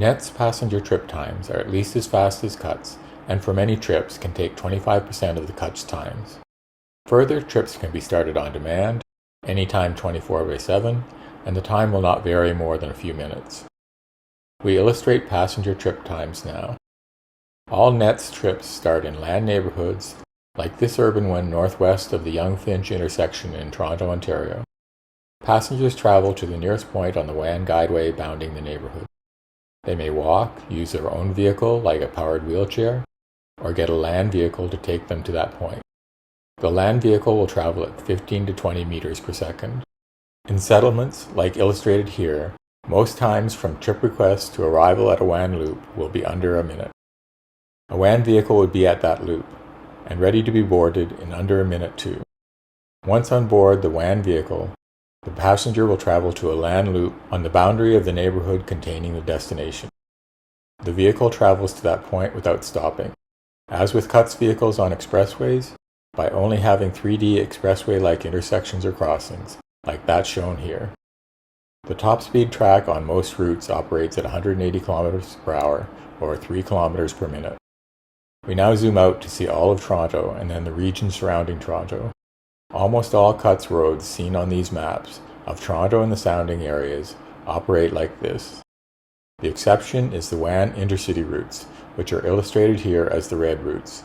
Net's passenger trip times are at least as fast as cuts, and for many trips can take 25% of the cuts times. Further, trips can be started on demand, anytime 24/7, and the time will not vary more than a few minutes. We illustrate passenger trip times now. All Net's trips start in LAN neighborhoods, like this urban one northwest of the Yonge Finch intersection in Toronto, Ontario. Passengers travel to the nearest point on the WAN guideway bounding the neighborhood. They may walk, use their own vehicle like a powered wheelchair, or get a LAN vehicle to take them to that point. The LAN vehicle will travel at 15 to 20 meters per second. In settlements, like illustrated here, most times from trip request to arrival at a WAN loop will be under a minute. A WAN vehicle would be at that loop, and ready to be boarded in under a minute too. Once on board the WAN vehicle, the passenger will travel to a LAN loop on the boundary of the neighborhood containing the destination. The vehicle travels to that point without stopping. As with CUTS vehicles on expressways, by only having 3D expressway-like intersections or crossings, like that shown here. The top speed track on most routes operates at 180 km per hour, or 3 km per minute. We now zoom out to see all of Toronto and then the region surrounding Toronto. Almost all CUTS roads seen on these maps of Toronto and the surrounding areas operate like this. The exception is the WAN intercity routes, which are illustrated here as the red routes.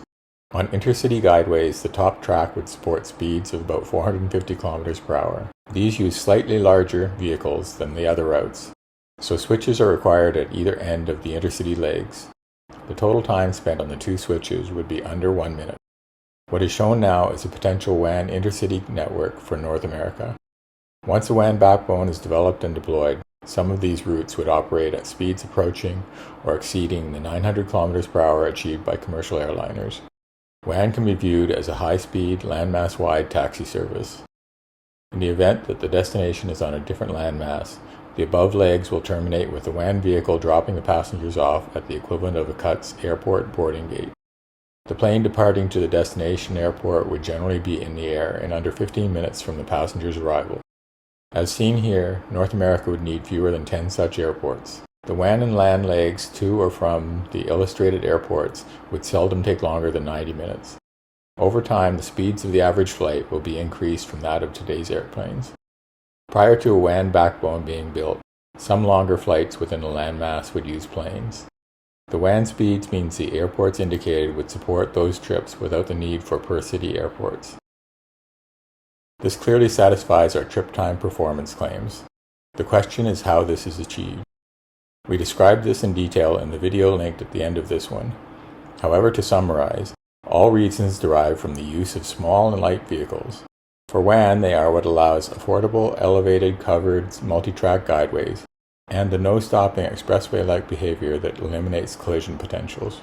On intercity guideways, the top track would support speeds of about 450 km per hour. These use slightly larger vehicles than the other routes, so switches are required at either end of the intercity legs. The total time spent on the two switches would be under 1 minute. What is shown now is a potential WAN intercity network for North America. Once a WAN backbone is developed and deployed, some of these routes would operate at speeds approaching or exceeding the 900 km per hour achieved by commercial airliners. WAN can be viewed as a high-speed, landmass-wide taxi service. In the event that the destination is on a different landmass, the above legs will terminate with the WAN vehicle dropping the passengers off at the equivalent of a CUTS airport boarding gate. The plane departing to the destination airport would generally be in the air in under 15 minutes from the passenger's arrival. As seen here, North America would need fewer than 10 such airports. The WAN and LAN legs to or from the illustrated airports would seldom take longer than 90 minutes. Over time, the speeds of the average flight will be increased from that of today's airplanes. Prior to a WAN backbone being built, some longer flights within a landmass would use planes. The WAN speeds means the airports indicated would support those trips without the need for per-city airports. This clearly satisfies our trip time performance claims. The question is how this is achieved. We described this in detail in the video linked at the end of this one. However, to summarize, all reasons derive from the use of small and light vehicles. For WAN, they are what allows affordable, elevated, covered, multi-track guideways, and the no-stopping expressway-like behavior that eliminates collision potentials.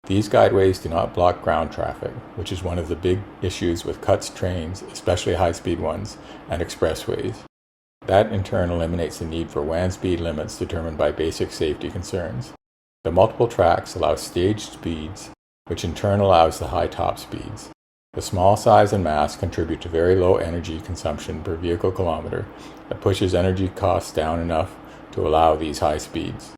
These guideways do not block ground traffic, which is one of the big issues with CUTS trains, especially high-speed ones, and expressways. That in turn eliminates the need for WAN speed limits determined by basic safety concerns. The multiple tracks allow staged speeds, which in turn allows the high top speeds. The small size and mass contribute to very low energy consumption per vehicle kilometer that pushes energy costs down enough to allow these high speeds.